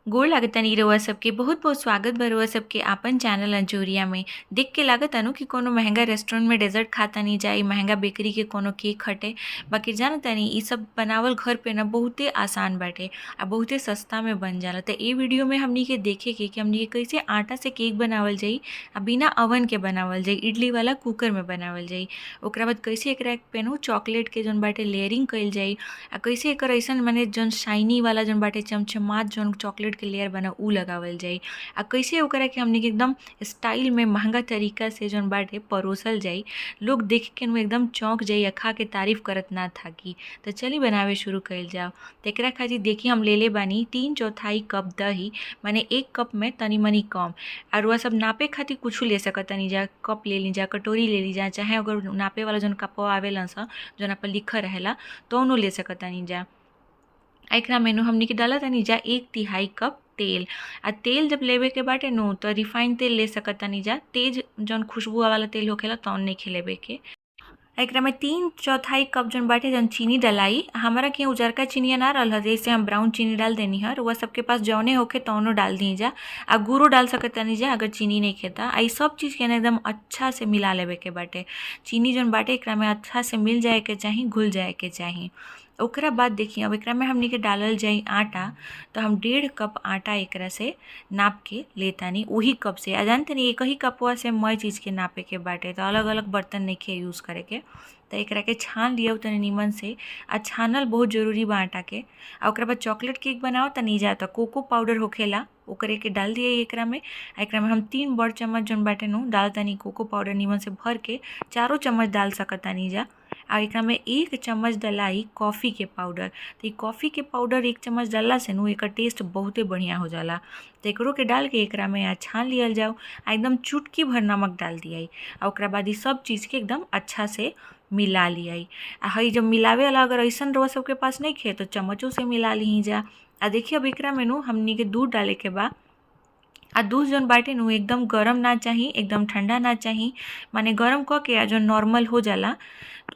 गोड़ लागतानी रउआ सबके बहुत बहुत स्वागत बा रउआ सबके आपन चैनल अंजोरिया में। देख के लागता नु कि कोनो महंगा रेस्टोरेंट में डेजर्ट खातानी जा, इ महंगा बेकरी के कोनो केक हटे। बाकी जानतानी इ सब बनावल घर पे ना बहुते आसान बाटे आ बहुते सस्ता में बन जाला। त ए वीडियो में हमनी के देखे के कि हमनी के कैसे आटा से केक बनावल जाई आ बिना ओवन के बनावल जाई, इडली वाला कुकर में बनावल जाई। ओकरा बाद कैसे एकरा पे नु चॉकलेट के जौन बाटे लेयरिंग कइल जाई आ कैसे एकर अइसन माने जौन शाइनी वाला जौन बाटे चमचमात जौन चॉकलेट के लेयर बना उ लगावल जाई आ कैसे ओकरा के हमनी के एकदम स्टाइल में महंगा तरीका से जौन बाटे परोसल जाई। लोग देख के नु एकदम चौंक जाई आ खा के तारीफ करत ना थाकी। तो चली बनावे शुरू कइल जाओ। तो एकरा खातिर देखी हम ले बानी 3/4 कप दही, माने 1 कप में तनी मनी कम। और वह सब नापे खातिर कुछ ले सकतनी जा, कप ले ली जा, कटोरी ले ली जा, चाहे अगर नापे वाला जौन कप आवेला सा जौन आप लिखल रहेला तो उनो ले सकतनी जा। एकरा मेनू हमनी के डाला तनी जा 1/3 कप तेल। आ तेल जब लेवे के बाटे नु तो रिफाइंड तेल ले सकतनी जा, तेज जौन खुशबू वाला तेल होखेला तौन नहीं खेलेवे के। एकरा में 3/4 कप जौन बाटे जौन चीनी डलाई। हमारा के उजरका चीनी ना रहल जैसे हम ब्राउन चीनी डाल देनी है, वह सबके पास जौने होखे तौनो डाल दी जा। आ गुड़ो डाल सकतनी जा अगर चीनी नहीं खेता। आ सब चीज़ के ना एकदम अच्छा से मिला लेवे के बाटे। चीनी जौन बाटे एकरा में अच्छा से मिल जाए के चाही, घुल जाए के चाही। ओकरा बाद देखिए अब एकरा में हमनी के डालल जाई आटा। तो हम 1.5 कप आटा एकरा से नाप के लेतानी, वही कप से। आ जानतनी एक ही कपवा से मई चीज़ के नापे के बाटे, तो अलग अलग बर्तन नहीं के यूज़ करे के। तो एकरा के छान लिया तनी निमन से। आ छानल बहुत जरूरी बा आटा के। आ ओकरा बाद चॉकलेट केक बनाओ तनी जा तो कोको पाउडर होखेला ओकरे के डाल दिए एकरा में। एकरा में हम 3 बड़ चम्मच जौन बाटे नु डाल तनी कोको पाउडर निमन से भर के 4 चम्मच डाल सकतानी जा। आ एकरा में 1 चम्मच डलाई कॉफ़ी के पाउडर। तो कॉफ़ी के पाउडर 1 चम्मच डालला से नु एकर टेस्ट बहुते बढ़िया हो जाला। तो एकरो के डाल के एकरा में छान लियल जाओ। आ एकदम चुटकी भर नमक डाल दियाई। आ ओकरा बाद ई सब चीज़ के एकदम अच्छा से मिला लियाई। आ हई जब मिलावे वाला अगर ऐसन रउआ सबके पास नहीं खे तो चम्मचों से मिला ली जा। आ देखिए अब एकरा में नु हमनी के दूध डाले के बा। आ दूध जौन बाटे नु एकदम गरम ना चाही, एकदम ठंडा ना चाही, माने गरम क के जौन नॉर्मल हो जाला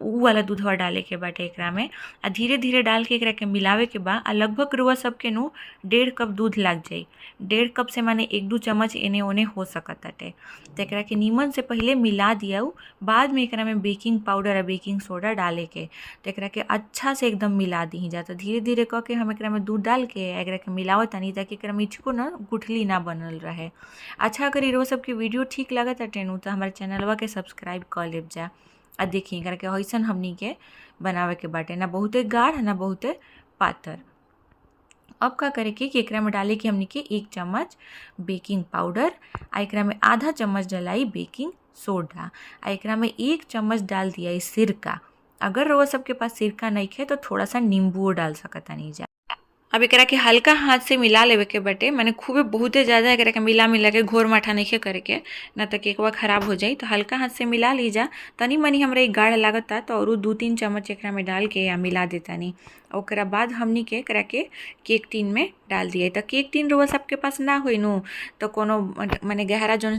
उ वाला दूधवा डाले के बाटे एकरा में। आ धीरे धीरे डाल के एकरा के मिलावे के बा। आ लगभग रउआ सबके नु 1.5 कप दूध लाग जाई। 1.5 कप से माने 1-2 चम्मच एने ओने हो सकताटे। तो एकरा के नीमन से पहले मिला दियाऊ, बाद में एकरा में बेकिंग पाउडर और बेकिंग सोडा डाले के। तो एकरा के अच्छा से एकदम मिला दी जा। तो धीरे धीरे क के हम एकरा में दूध डाल के एकरा के मिलावत तानी ताकि एकरा में इचको ना गुठली ना बनल रहे। अच्छा अगर रउआ सबके वीडियो ठीक लागताटे नु तो हमारे चैनलवा के सब्सक्राइब कर लेब जा। आ देखिए एकरा के ऐसन हमनी के बनावे के बाटे, ना बहुते गाढ़ ना बहुते पातर। अब का करे के कि एकरा में डाले के हमनी के 1 चम्मच बेकिंग पाउडर। आ एकरा में आधा चम्मच डलाई बेकिंग सोडा। आ एकरा में 1 चम्मच डाल दिया सिरका। अगर रउआ सबके पास सिरका नहीं है तो थोड़ा सा नींबू डाल सकतानी जा। अब एकरा के हल्का हाथ से मिला लेवे के बटे, माने खूबे बहुते ज़्यादा एकरा के मिला के घोर माठा नहीं करे के, ना तो केकवा खराब हो जाई। तो हल्का हाथ से मिला ली जा। तनी मनी हमरा गाढ़ लागता तो और 2-3 चम्मच एकरा में डाल के या मिला देतानी। ओकरा बाद हमनी के एकरा के केक टिन में डाल दिए। तो केक टिन रउआ सबके पास ना होई नु तो कोनो माने गहरा जौन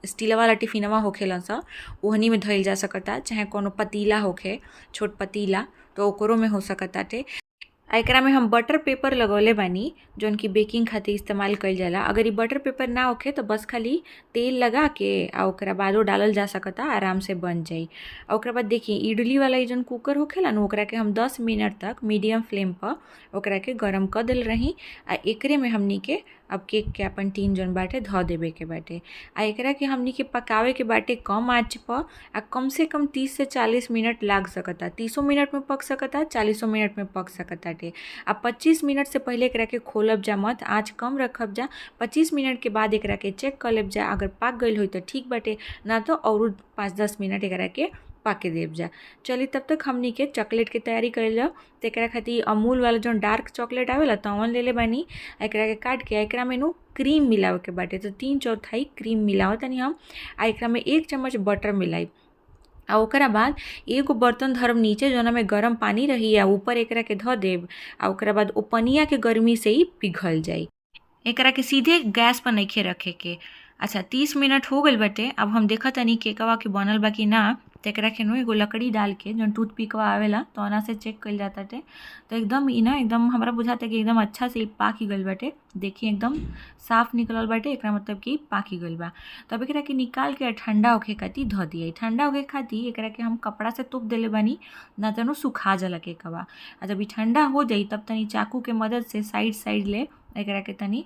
स्टील वाला टिफिनवा होखेला सा ओहनी में धइल जा सकता, चाहे कोनो पतीला होखे छोट पतीला तो ओकरो में हो सकताटे। एकरा में हम बटर पेपर लगौले बानी जौन की बेकिंग खातिर इस्तेमाल कइल जाला। अगर ये बटर पेपर ना होखे तो बस खाली तेल लगा के आ ओकरा बाद डालल जा सकता, आराम से बन जाई। और ओकरा बाद देखिए इडली वाला जौन कुकर होखेला न ओकरा के हम 10 मिनट तक मीडियम फ्लेम पर ओकरा के गरम कर देल रही। आ एकरे में हमनी के अब केक के अपन टिन जौन बाटे धो देवे के बाटे। आ एकरा के हमनी के पकावे के बाटे कम आँच पर। आ कम से कम 30 से 40 मिनट लाग सकता। 30 मिनट में पक सकता, 40 मिनट में पक सकता। आ 25 मिनट से पहले एकरा के खोलब जा मत, आँच कम रखब जा। 25 मिनट के बाद एकरा के चेक कर लेब जा, अगर पाक गईल होई तो ठीक बाटे, ना तो और 5-10 मिनट एकरा के पाके देव जा। चली तब तक हमनी के चॉकलेट की तैयारी कर जाओ। तो एकरा खातिर अमूल वाला जो डार्क चॉकलेट आवेला तवन ले बानी। एकरा के काट के एकरा में क्रीम मिलावे के बाटे। तो 3/4 क्रीम मिलावत तनी हम। आ एकरा में 1 चम्मच बटर मिलाई। आ ओकरा बाद एगो बर्तन धरब नीचे जोना में गरम पानी रही, आ ऊपर एकरा के धो देब। आ ओकरा बाद ओ पनिया के गर्मी से ही पिघल जाई। एकरा के सीधे गैस पर नइखे रखे के। अच्छा 30 मिनट हो गइल बाटे। अब हम देखत तनी केकवा के बनल बा कि ना। तो एकरा के नु एगो लकड़ी डाल के जौन टूथपिकवा आवेला तो ओना से चेक कइल जाताटे। तो एकदम ई ना एकदम हमरा बुझाता कि एकदम अच्छा से पाकी गइल बाटे। देखिए एकदम साफ निकलल बाटे, एकरा मतलब कि पाकी गइल बा। तब एकरा के निकाल के ठंडा होखे खातिर धो दिए। ठंडा होखे खातिर एकरा के हम कपड़ा से तोप देले बानी, ना तो सुखा जाला केकवा। आ जब ई ठंडा हो जाई तब तनी चाकू के मदद से साइड साइड ले एकरा के तनी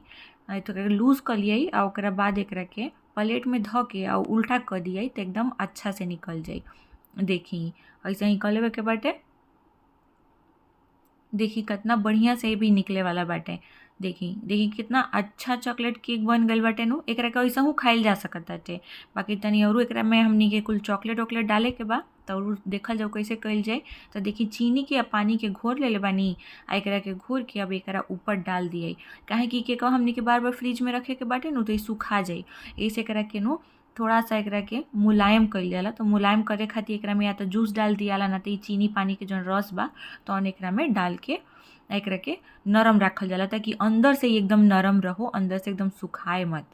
तो लूज कर लिये आ ओकरा बाद एकरा के प्लेट में धो के आ उल्टा कर दिए तो एकदम अच्छा से निकल जाई। देखी ऐसे ही कर लेवे के बाटे। देखी कितना बढ़िया से भी निकले वाला बाटे। देखी कितना अच्छा चॉकलेट केक बन गइल बाटे नु। एकरा के ऐसे खाइल जा सकत बाटे। बाकी तनी और एकरा में हमनी के कुल चॉकलेट वॉकलेट डाले के बा तो और देखल जाओ कैसे कइल जाए। तो देखी चीनी के आ पानी के घोर लेले बानी आ एकरा के घोर के अब एकरा ऊपर डाल दिए। काहे कि केक हमनी के बार बार फ्रिज में रखे के बाटे नु तो सूखा जाई। ऐसे एकरा के नु थोड़ा सा एकरा के मुलायम कइल जाला। तो मुलायम करे खातिर एकरा में या तो जूस डाल दियाला, ना तो चीनी पानी के जौन रस बा तो एकरा में डाल के एकरा के नरम रखल जाला ताकि अंदर से एकदम नरम रहो, अंदर से एकदम सुखाए मत।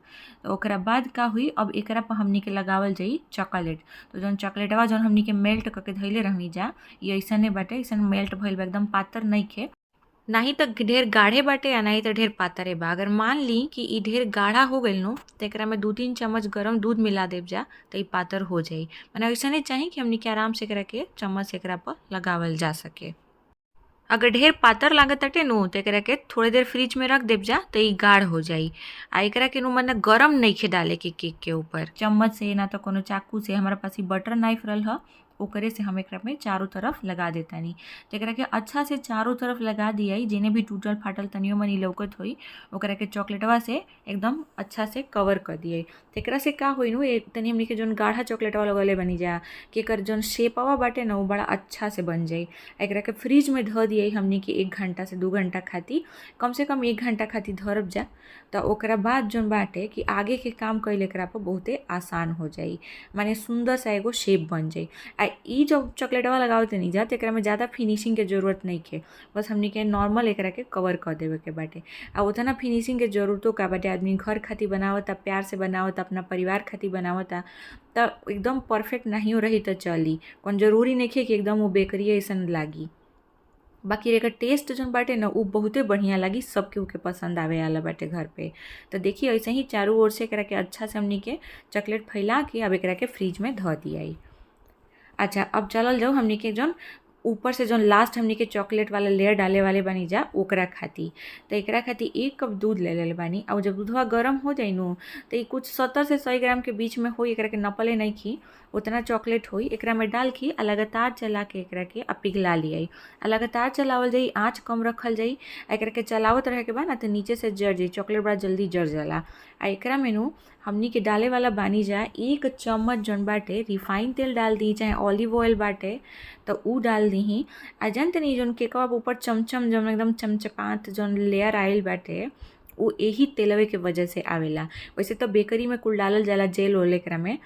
तो ओकरा बाद का हुई, अब एकरा पर हमनी के लगावल जाई चॉकलेट। तो जौन चॉकलेटवा जौन हमनी के मेल्ट करके धइले रहनी जा, ये ऐसने बाटे, ऐसन मेल्ट भइल बा, एकदम पातर नइखे। नाही तो ढेर गाढ़े बाटे या नहीं तो ढेर पातरे बा। अगर मान ली कि ई ढेर गाढ़ा हो गइल नो तो एकरा में 2-3 चम्मच गरम दूध मिला देव जा तो ई पातर हो जाई। माने ऐसने चाही कि हमनी के आराम से एकरा के चम्मच से एकरा पर लगावल जा सके। अगर ढेर पातर लागत ताटे नु तो एकरा के थोड़ी देर फ्रिज में रख देव जा तो ई गाढ़ हो जाई। आ एकरा के नु मने गरम नइखे डाले के केक के ऊपर। चम्मच से ना तो कोनो चाकू से, हमारा पास ई बटर नाइफ रहल ह, ओकरे से हम एकरा में चारों तरफ लगा देतानी। तो एकरा के अच्छा से चारों तरफ लगा दियाई। जेने भी टूटल फाटल तनियो मनी लौकत होई ओकरा के चॉकलेटवा से एकदम अच्छा से कवर कर दिए। तो एकरा से का होई नु तनी हमनी के जौन गाढ़ा चॉकलेटवा लगले बनी जा कि एकर जौन शेपवा बाटे ना वो बड़ा अच्छा से बन जाई। एकरा के फ्रिज में धो दिए हमनी के 1 घंटा से 2 घंटा खातिर, कम से कम 1 घंटा खातिर धरब जा। तो ओकरा बाद जौन बाटे कि आगे के काम कइल एकरा पर बहुते आसान हो जाई। माने सुंदर सा एगो शेप बन जाई। ई जो चॉकलेटवा लगावत नहीं जा तो एकरा में ज़्यादा फिनिशिंग के जरूरत नहीं है। बस हमनी के नॉर्मल एकरा के कवर कर देवे के बाटे। आ उतना फिनिशिंग के जरूरतों का बाटे। आदमी घर खातिर बनावता, प्यार से बनावता, अपना परिवार खातिर बनावता, तो एकदम परफेक्ट नहीं रही तो चली। कौन जरूरी नहीं है कि एकदम वो बेकरी ऐसन लागी। बाकी एकर टेस्ट जौन बाटे ना उ बहुते बढ़िया लगी, सबके उके पसंद आवे वाला बाटे घर पे। तो देखिए ऐसे ही चारों ओर से एकरा के अच्छा से हमनी के चॉकलेट फैला के अब एकरा के फ्रिज में धो दियाई। अच्छा अब चलल जाओ हमनी के जौन ऊपर से जौन लास्ट हमनी के चॉकलेट वाला लेयर डाले वाले बानी जा ओकरा खातिर। तो एकरा खातिर 1 कप दूध ले लेले बानी। और जब दूधवा गर्म हो जाई नु तो कुछ 70 से 100 ग्राम के बीच में होई। एकरा के नपले नहीं खी, उतना चॉकलेट होई। एकरा में डाल के लगातार चला के एकरा के पिघला लियाई। लगातार चलावल जाई, आँच कम रखल जाई। एकरा के चलावत रहे के बाद ना तो नीचे से जर जाई, चॉकलेट बड़ा जल्दी जर जाला। आ एकरा में नु हमनी के डाले वाला बानी जा 1 चम्मच जौन बाटे रिफाइन तेल डाल दी, चाहे ऑलिव ऑयल बाटे तो उ डाल दी। आ जानते नहीं जौन केकवा ऊपर चमचम जौन एकदम चमचपात जौन लेयर आइल बाटे वो यही तेलवे के वजह से आवेला। वैसे तो बेकरी में कुल डालल जाला जेल ओल एकरा में,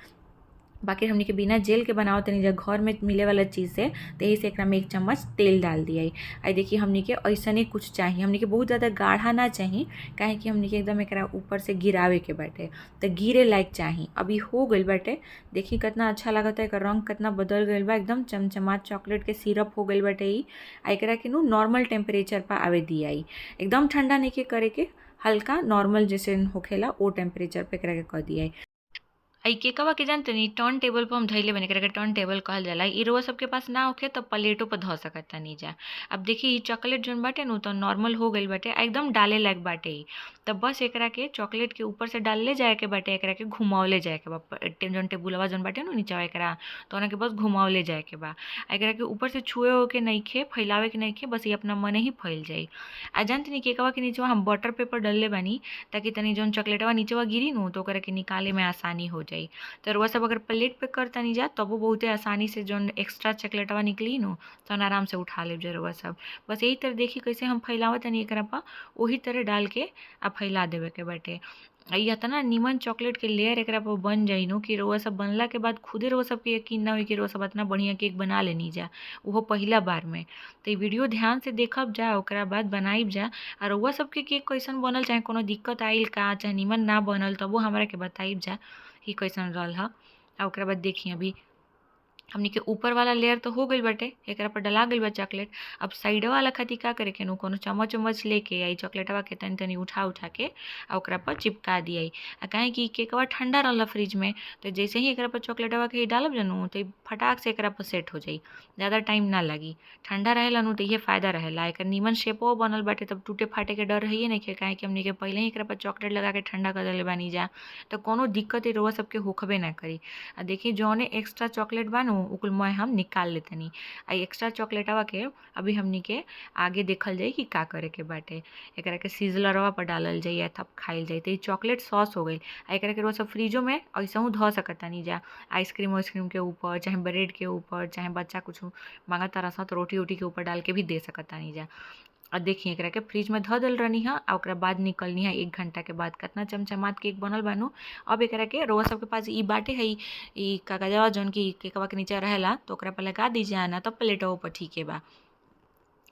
बाकी हमनी के बिना जेल के बनाओ तनी जा घर में मिले वाला चीज़ से, तो यही से एकरा में 1 चम्मच तेल डाल दिया। आई देखिए हमनी के ऐसने कुछ चाहिए, हमनी के बहुत ज़्यादा गाढ़ा ना चाहिए, काहे कि हमनी के एकदम एकरा ऊपर से गिरावे के बाटे, तो गिरे लायक चाहिए। अभी हो गइल बाटे, देखिए कितना अच्छा लगता है, एकर रंग कितना बदल गइल बा, एकदम चमचमात चॉकलेट के सिरप हो गइल बाटे। ई एकरा के नु नॉर्मल टेम्परेचर पर आवे दियाई, एकदम ठंडा नहीं के करे के, हल्का नॉर्मल जैसे होखेला ओ टेम्परेचर पे एकरा के कर दियाई। आई केकवा के जानते नहीं टर्न टेबल पर हम धइले बने करे टर्न टेबल कहल जाला। ई रउआ सबके पास ना होखे तो प्लेटों पर धो सकता नहीं जा। अब देखिए ई चॉकलेट जोन बाटे नु तो नॉर्मल हो गइल बाटे, एकदम डाले लायक बाटे। ई तब बस एकरा के चॉकलेट के ऊपर से डालले जाए के बाटे, एकरा के घुमावले जाए के बा। जोन टेबुलवा जोन बाटे नु नीचवा एकरा तो ओना के बस घुमावले जाए के बा। एकरा के ऊपर से छुए हो के नइखे, फैलावे के नइखे, बस ये अपना मने ही फैल जाई। आ जानते नहीं केकवा के नीचवा हम बटर पेपर डलले बानी ताकि तनी जोन चॉकलेटवा नीचवा गिरी नु तो ओकरा के निकाले में आसानी हो जाई। तो रउआ सब अगर प्लेट पे करता नहीं जा तब वो बहुते आसानी से जोन एक्स्ट्रा चॉकलेटवा निकली नु तो आराम से उठा ले जा रउआ सब। बस यही तरह देखी कैसे हम फैलावत तनी एकरा पा, वही तरह डाल के आ फैला देवे के बाटे। या इतना निमन चॉकलेट के लेयर एकरा पर बन जाई नो कि रउआ सब बनला के बाद खुदे रउआ सबके यकीन ना होई कि रउआ सब इतना बढ़िया केक बना लेनी जा, वो पहिला बार में। तो ये वीडियो ध्यान से देखब जा, ओकरा बाद बनाइब जा। और रउआ सबके केक कैसन बनल, चाहे कोनो दिक्कत आइल का, चाहे निमन ना बनल, तब वो हमरा के बताइब जा कि कैसन रहल ह। आ ओकरा बाद देखी अभी हमनी के ऊपर वाला लेयर तो हो गइल बाटे, एकरा पर डला गइल बा चॉकलेट। अब साइडवा वाला खातिर का करे के नु कोनो चम्मच उम्मच लेके आई चॉकलेटवा के तनी तनी उठा उठा के आ ओकरा पर चिपका दियाई। आ काहे कि केकवा ठंडा रहला फ्रिज में, तो जैसे ही एकरा पर चॉकलेटवा के डालब जानू तो फटाक से एकरा पर सेट हो जाई, ज़्यादा टाइम ना लागी। ठंडा रहेला नु तो इहे फायदा रहेला। एकर निमन शेपो बनल बाटे, तब टूटे फाटे के डर रहिए नइखे, काहे कि हमनी के पहिले ही एकरा पर चॉकलेट लगा के ठंडा कर देले बानी जा, तो कोनो दिक्कत ई रउआ सबके होखबे ना करी। आ देखी जौने एक्स्ट्रा चॉकलेट बानू उ कुल मैं हम निकाल लेतनी। आ एक्स्ट्रा चॉकलेटवा के अभी हमनी के आगे देखल जाई कि का करे के बाटे। एकरा के सिज़लरवा पर डालल जाई तब खाइल जाई। तो ई चॉकलेट सॉस हो गइल। आ एकरा के रउआ सब फ्रिजो में अइसहू धऽ सकतानी जा, आइसक्रीम वाइसक्रीम के ऊपर, चाहे ब्रेड के ऊपर, चाहे बच्चा कुछु मांगत तारसन तो रोटी ओटी के ऊपर डाल के भी दे सकतानी जा। और देखिए एकरा के फ्रिज में धऽ देल रहनी है आ ओकरा बाद निकलनी है 1 घंटा के बाद। कितना चमचमात केक बनल बानू। अब एकरा के रउआ सबके पास ई बाटे है ई कागजवा जौन की केकवा के नीचे रहेला, तो ओकरा पर लगा दीजिए, ना तो प्लेटवा पर ठीके बा।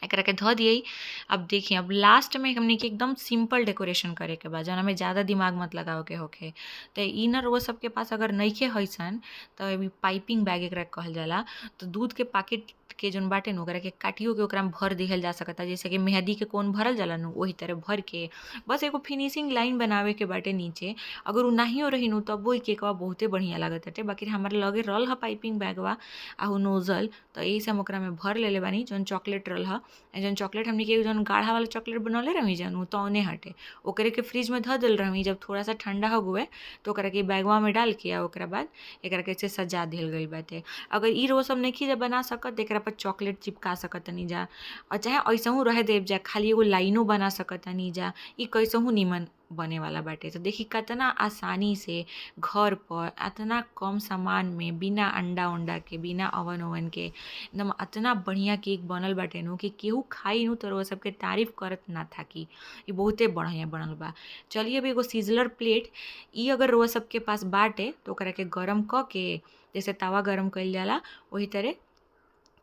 एकरा के धऽ दियई। अब देखिए अब लास्ट में हमनी के एकदम सिंपल डेकोरेशन करे के बा, जौना में ज़्यादा दिमाग मत लगावे के होखे। तो ई ना रउआ सबके पास अगर नइखे हइसन तो ई पाइपिंग बैग एकरा के कहल जाला। तो दूध के पैकेट के जौन बाटे नु ओकरा के काटियो के ओकरा में भर दिहल जा सकता, जैसे कि मेहंदी के कोन भरल जाला नु ओही तरह भर के बस एगो फिनिशिंग लाइन बनावे के बाटे नीचे। अगर उ नाहियो रही नु तब ई केकवा बहुते बढ़िया लागताटे। बाकी हमारे लगे रहल ह पाइपिंग बैगवा आ उ नोजल, तो एही से हम ओकरा में भर लेले बानी। जौन चॉकलेट रहल ह, जौन चॉकलेट हमनी के जौन गाढ़ा वाला चॉकलेट बनौले रही जौन उ तौने हटे, ओकरे के फ्रिज में धऽ देल रही। जब थोड़ा सा ठंडा हो गए तो ओकरा के बैगवा में डाल के आ ओकरा बाद एकरा के ऐसे सजा दिहल गइल बाटे। अगर ई रउआ सब नइखी जब बना सकत एकरा पर चॉकलेट चिपका सकतनी जा, और चाहे अइसहू रहे देव जा, खाली एगो लाइनो बना सकतनी जा। ई कैसहू निमन बने वाला बाटे। तो देखी कितना आसानी से घर पर इतना कम सामान में, बिना अंडा उंडा के, बिना ओवन ओवन के, एकदम इतना बढ़िया केक बनल बाटे नु कि केहू खाई नु तो रउआ सबके तारीफ करत ना थाकी। ई बहुते बढ़िया बनल बा। चलिए अब एगो सिजलर प्लेट ई अगर रउआ सबके पास बाटे तो ओकरा के गरम क के, जैसे तवा गरम कइल जाला वही तरह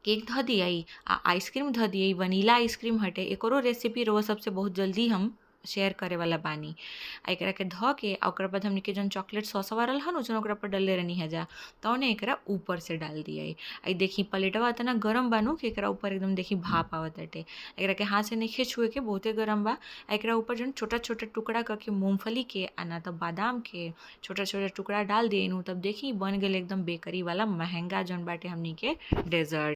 केक धऽ दियई आ आइसक्रीम धऽ दियई। वनीला आइसक्रीम हटे, एकरो रेसिपी रउआ सबसे बहुत जल्दी हम शेयर करे वाला बानी। आ एकरा के धऽ के आ ओकरा बाद हमनी के जौन चॉकलेट सॉसवा रहल ह नु जौन ओकरा पर डलले रहनी है जा, तौने एकरा ऊपर से डाल दियई। आ ई देखी प्लेटवा इतना गरम बानू कि एकरा ऊपर एकदम देखी भाप आवताटे। एकरा के हाथ से नइखे छुए के, बहुते गरम बा। आ एकरा ऊपर जौन छोटा छोटा टुकड़ा करके मूंगफली के आ ना तो बादाम के छोटा छोटा टुकड़ा डाल दियई नु, तब देखी बन गेल एकदम बेकरी वाला महंगा जौन बाटे हमनी के डेजर्ट।